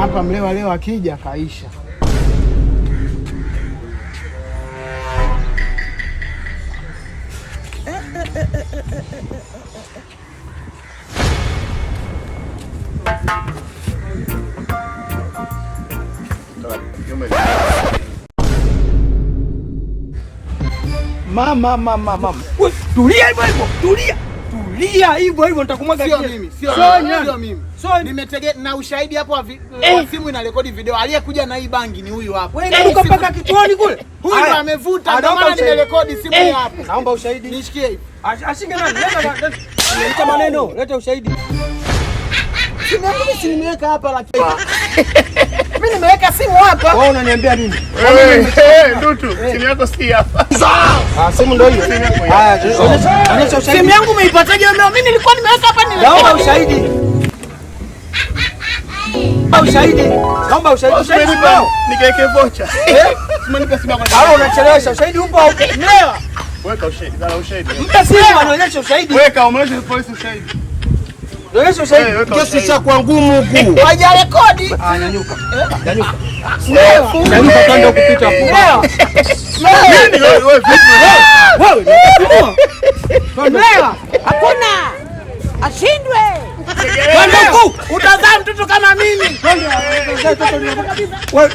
hapa mlewa leo akija kaisha. Mama. Tulia hivyo hivyo. Tulia hivyo hivyo nitakumwaga. Sio mimi. Nimetegea na ushahidi hapo wa simu inarekodi video. Aliyekuja na hii bangi ni huyu hapo. Wewe unaruka mpaka kichwani kule. Huyu amevuta ndio maana nimerekodi simu hapo. Naomba ushahidi. Nishikie hivi. Ashike nani? Leta maneno. Leta ushahidi. Simu nimeweka hapa lakini. Mimi nimeweka simu hapa. Wewe unaniambia nini? Ndutu, simu yako si hapa. Simu ndio hiyo. Haya, onyesha ushahidi. Simu yangu umeipataje wewe? Mimi nilikuwa nimeweka hapa Naomba ushahidi. Naomba ushahidi. Ushahidi upo. Nikaeke vocha. Simanipe simu yako. Hao unachelewesha. Ushahidi upo au? Mlewa. Weka ushahidi. Dala ushahidi. Mpe simu anaonyesha ushahidi. Weka umwonyeshe polisi ushahidi. Onyesha ushahidi. Kesi cha kwa ngumu huku. Hajarekodi. Nyanyuka. Nyanyuka kando kupita hapo. Nini wewe vipi? Mlewa. Hakuna. Ashindwe. Kwenda huku. Utazaa mtoto kama mimi. Wewe